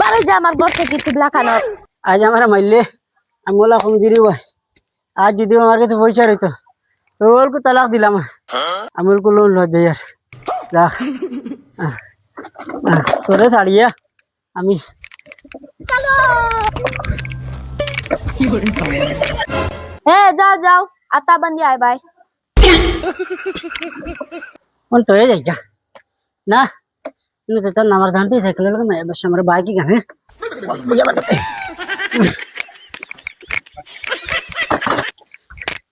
বারে যা আমার বর থেকে তুবলা খানো আজ আমার মাইলে আমি ওলা কমজোরি ভাই আজ যদি আমার কাছে পয়সা রইতো তো ওলকো তালাক দিলাম আমি ওলকো লোন লজ যাই রাখ তোরে ছাড়িয়া আমি হ্যাঁ যাও যাও আতা বান্দি আয় বাই কোন তো যাই যা না তুমি তো তার নামার জানতে সাইকেল লোক না এবার আমার বাইক গানে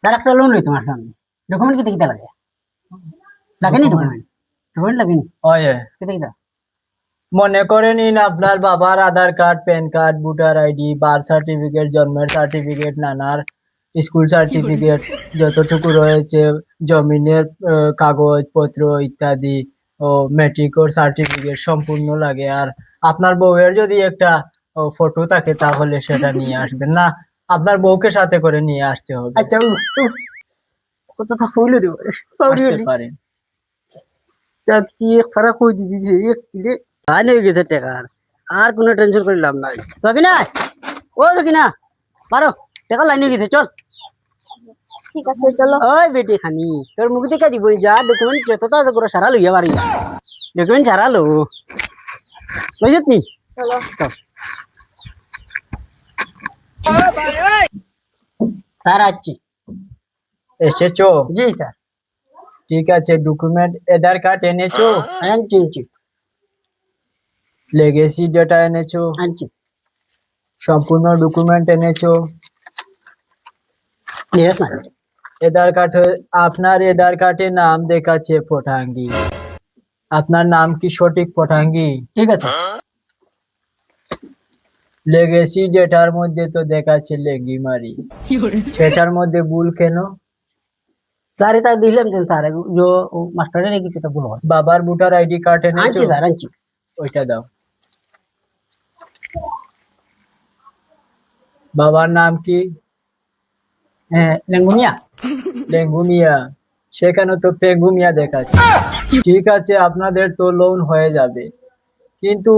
স্যার একটা লোন লই তোমার সামনে ডকুমেন্ট কি দিতে লাগে লাগেনি ডকুমেন্ট ডকুমেন্ট লাগেনি ওয়ে কি দিতে মনে করে নিন আপনার বাবার Aadhaar card PAN card voter ID birth certificate জন্মের সার্টিফিকেট নানার স্কুল সার্টিফিকেট যতটুকু রয়েছে জমিনের কাগজপত্র ইত্যাদি ও ম্যাট্রিকের সার্টিফিকেট সম্পূর্ণ লাগে। আর আপনার বউয়ের যদি একটা ফটো থাকে তাহলে সেটা নিয়ে আসবেন, না আপনার বউকে সাথে করে নিয়ে আসতে হবে। আচ্ছা কত তো হইলো রে আসতে পারেন। কি ফারাক হয়ে দিয়েছে এক কিলে আনে গেছে টাকা আর কোনো টেনশন করে লাভ নাই তো কি না ও তো কি না পারো টাকা লাইনে গেছে চল ঠিক আছে চলো ওই বেটি খানি তোর মুখ থেকে দিব যা ডকুমেন্ট যতটা আছে পুরো সারা লইয়া পারি ডকুমেন্ট সারা লো বুঝত নি চলো স্যার আছি এসেছো? জি স্যার ঠিক আছে, ডকুমেন্ট আধার কার্ড এনেছো? আনছি আনছি লেগেসি ডেটা এনেছো? আনছি সম্পূর্ণ ডকুমেন্ট এনেছো? ইয়েস স্যার আধার কার্ড আপনার আধার কার্ডে নাম দেখাচ্ছে পটাঙ্গি, আপনার নাম কি সঠিক পটাঙ্গি? ঠিক আছে লেগেসি ডেটার মধ্যে তো দেখাচ্ছে লেগিমারি, সেটার মধ্যে ভুল কেন? স্যার এটা দিলাম দেন স্যার जो मास्टर ने की तो भूल বাবার ভোটার আইডি কার্ড এনেছো? আনছি স্যার আনছি ওইটা দাও। বাবার নাম কি? লেঙ্গুনিয়া লেঙ্গুমিয়া, সেখানে তো পেঙ্গুমিয়া দেখাচ্ছে। ঠিক আছে, আপনাদের তো লোন হয়ে যাবে, কিন্তু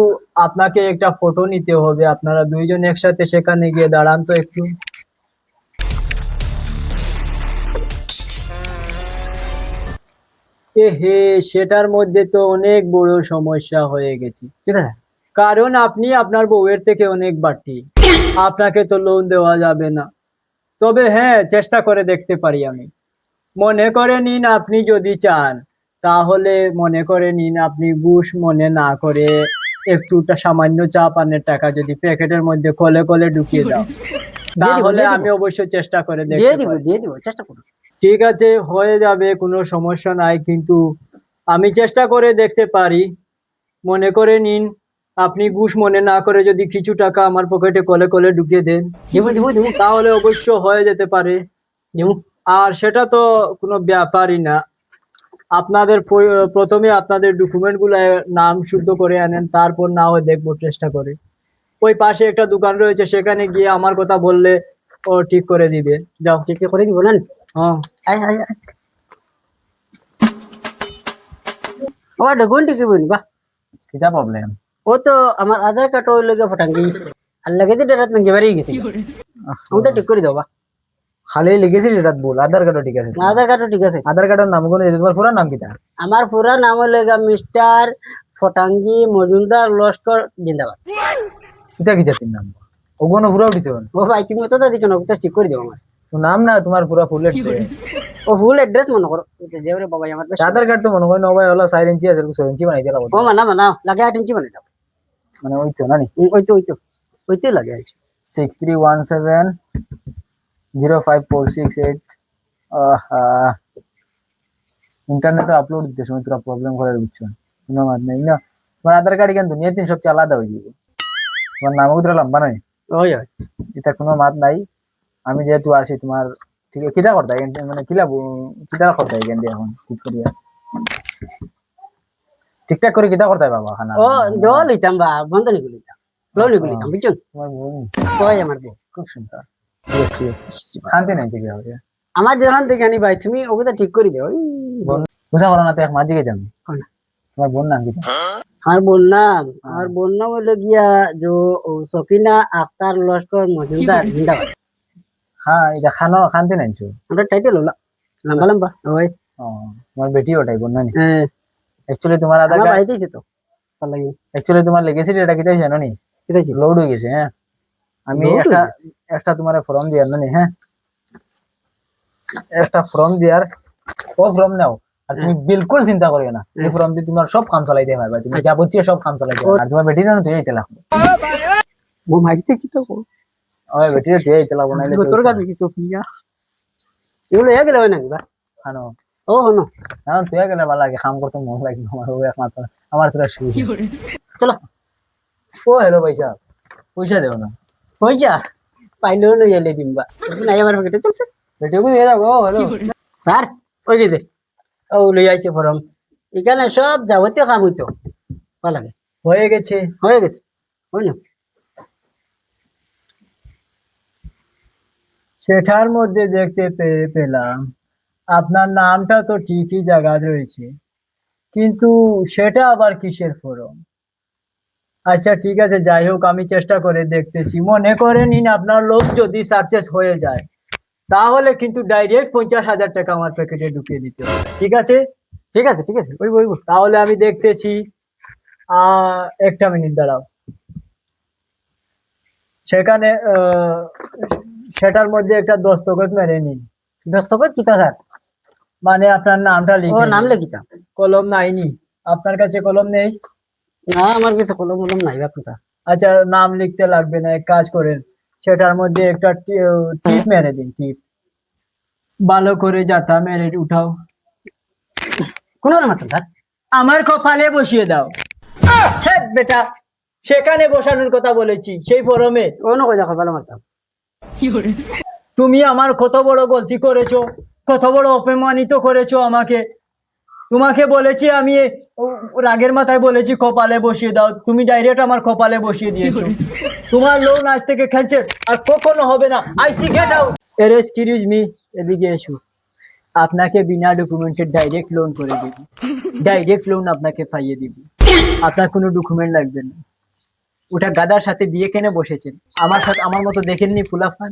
আপনাকে একটা ফটো নিতে হবে। আপনারা দুইজন একসাথে সেখানে গিয়ে দাঁড়ান তো একটু। হে সেটার মধ্যে তো অনেক বড় সমস্যা হয়ে গেছে, ঠিক আছে কারণ আপনি আপনার বউয়ের থেকে অনেক বাড়তি, আপনাকে তো লোন দেওয়া যাবে না। তবে হ্যাঁ, চেষ্টা করে দেখতে পারি আমি। মনে করে নিন আপনি যদি চান তাহলে মনে করে নিন আপনি ঘুষ মনে না করে একটুটা সামান্য চা পানের টাকা যদি প্যাকেটের মধ্যে কলে কলে ঢুকিয়ে দাও তাহলে আমি অবশ্যই চেষ্টা করে দেখতে পারি। দিয়ে দিব চেষ্টা করুন ঠিক আছে, হয়ে যাবে, কোনো সমস্যা নাই, কিন্তু আমি চেষ্টা করে দেখতে পারি। মনে করে নিন আপনি ঘুষ মনে না করে যদি কিছু টাকা আমার পকেটে কলে কলে ঢুকিয়ে দেন দিব তাহলে অবশ্য হয়ে যেতে পারে। দিব আর সেটা তো কোনো ব্যাপারই না। আপনাদের প্রথমে আপনাদের ডকুমেন্ট গুলা নাম শুদ্ধ করে আনেন, তারপর না হয় দেখবো চেষ্টা করে। ওই পাশে একটা দোকান রয়েছে, সেখানে গিয়ে আমার কথা বললে ও ঠিক করে দিবে। যাও। ঠিক করে দিব না হ্যাঁ, আয় আয় আয় ও ডকুমেন্ট কি বলি বা কিটা প্রবলেম? ও তো আমার আধার কার্ড ওই লগে ফটাঙ্গি আর লাগে যে ডেটা নঙ্গে বাড়ি গেছে ওটা ঠিক করে দাও বা খালি লিখেছি এটা ভুল, আধার কার্ড ঠিক আছে? আধার কার্ড ঠিক আছে আধার কার্ডের নাম কোন? তোমার পুরো নাম কিটা? আমার পুরা নাম হলো মিস্টার ফটাঙ্গি মজুমদার লস্কর জিন্দাবাদ কিটা কি জাতির নাম? ওগুলো পুরো উঠিছ? ও ভাই তুমি তো দিচ্ছ না ওটা ঠিক করে দাও আমার নাম না তোমার পুরো ফুল অ্যাড্রেস? ও ফুল অ্যাড্রেস মনে করো যে বাবা আমার আধার কার্ড তো মনে হয় নবাই হলো 4 ইঞ্চি আছে, 6 ইঞ্চি বানাই দিলা। ও মানা মানা লাগে 8 ইঞ্চি বানাই দাও মানে ওই তো না নি? ওইতো লাগে আছে 6317054668। ইন্টারনেটে আপলোড দিতে সময় তোরা প্রবলেম করার বুঝছো কোনো মাত নেই না। তোমার আধার কার্ড কিন্তু নিয়ে তিন সবচেয়ে আলাদা হয়ে যাবে। তোমার নামও তোরা লম্বা নয়, ওই এটা কোনো মাত নাই। আমি যেহেতু আছি তোমার, ঠিক আছে কিটা করতে মানে কিটা করতে এখন ঠিক করিয়া ঠিকঠাক করে কিটা করতে বাবা খানা? ও জল লইতাম বা বন্ধ নি লইতাম লোন নি লইতাম বুঝছো তোমার বোন ওই আমার বউ খুব সুন্দর। শান্তি নাই ঠিক আছে? আমার যেখান থেকে আনি ভাই তুমি ওকে তো ঠিক করে দাও বুঝা করো না তো এক মাস দিকে যাবি। তোমার বোন নাম কি? আর বোন নাম হলো গিয়া जो সকিনা আক্তার লস্কর মজুমদার জিন্দাবাদ। হ্যাঁ, এটা খানো খানতে নাইছো। আমরা টাইটেল হলো লম্বা লম্বা ওই তোমার বেটি ওটাই বোন নানি। হ্যাঁ অ্যাকচুয়ালি তোমার আধার আমার কার্ড, বাড়িতেই তো তার লাগে অ্যাকচুয়ালি তোমার লেগেছে এটা কি তাই জানো নি? ঠিক আছে লোড হয়ে গেছে। হ্যাঁ, আমি Load একটা হয়ে গেছে? একটা তোমার ফর্ম দিয়ার নানি। হ্যাঁ, একটা ফর্ম দিয়ার, ও ফর্ম নাও। আর তুমি বিলকুল চিন্তা করিও না, এই ফর্ম দিয়ে তোমার সব কাম চালাইতে পারবা, তুমি যাবতীয় সব কাম চালাইতে পারবা। আর তোমার বেটি না তুই এইতে লাগবে, ও মাইতে কি তো ওই বেটি তুই এইতে লাগবে, নাইলে তোর গাবি কি তো পিয়া এগুলো এ গেল না বা খানো। ও হনো না তুই গেলে ভালো লাগে, কাম করতে মন লাগে আমার। ও একমাত্র আমার তোরা শুই। চলো ও হ্যালো পয়সা, পয়সা দেও না। পয়সা পাইলেও লই এলে দিমবা নাই আমার পকেটে চলছে বেটিকে দিয়ে দাও। ও হ্যালো স্যার ওই গেছে ও লই আইছে ফরম এখানে সব যাবতীয় কাম হইতো ভালো লাগে হয়ে গেছে। হয়ে গেছে হয় না সেটার মধ্যে দেখতে পেলাম আপনার নামটা তো ঠিকই জায়গায় রয়েছে, কিন্তু সেটা আবার কিসের ফর্ম? আচ্ছা ঠিক আছে, যাই হোক আমি চেষ্টা করে দেখতেছি। মনে করে নিন আপনার লোক যদি সাকসেস হয়ে যায় তাহলে কিন্তু ডাইরেক্ট 50,000 টাকা আমার প্যাকেটে ঢুকিয়ে দিতে হবে। ঠিক আছে? ঠিক আছে ওই বইব তাহলে আমি দেখতেছি। একটা মিনিট দাঁড়াও। সেখানে সেটার মধ্যে একটা দস্তখত মেরে নিন। দস্তখত কিতা স্যার মানে আপনার নামটা ও লিখে নাম নিন। লেখিতা কলম নাইনি? আপনার কাছে কলম নেই? না আমার কাছে কলম কলম নাই বা কোথা আচ্ছা, নাম লিখতে লাগবে না, এক কাজ করেন, সেটার মধ্যে একটা টিপ মেরে দিন। টিপ ভালো করে যাতা মেরে উঠাও, কোন নাম আছে স্যার আমার কপালে বসিয়ে দাও। হ্যাঁ বেটা, সেখানে বসানোর কথা বলেছি, সেই ফরমে। অন্য কই দেখো ভালো মারতাম তুমি আমার কত বড় গলতি করেছো, কত বড় অপমানিত করেছো আমাকে। তোমাকে বলেছি আমি, রাগের মাথায় বলেছি কপালে বসিয়ে দাও, তুমি ডাইরেক্ট আমার কপালে বসিয়ে দিয়েছো। তোমার লোন আজ থেকে খেলছে আর কখনো হবে না। আইসি গেট আউট। এক্সকিউজ মি, এদিকে এসো। আপনাকে বিনা ডকুমেন্টের ডাইরেক্ট লোন করে দেব, ডাইরেক্ট লোন আপনাকে পাইয়ে দিব। আপনার কোনো ডকুমেন্ট লাগবে না। ওটা গাদার সাথে বিয়ে কেনে বসেছেন, আমার সাথে আমার মতো দেখেননি ফুলাফান।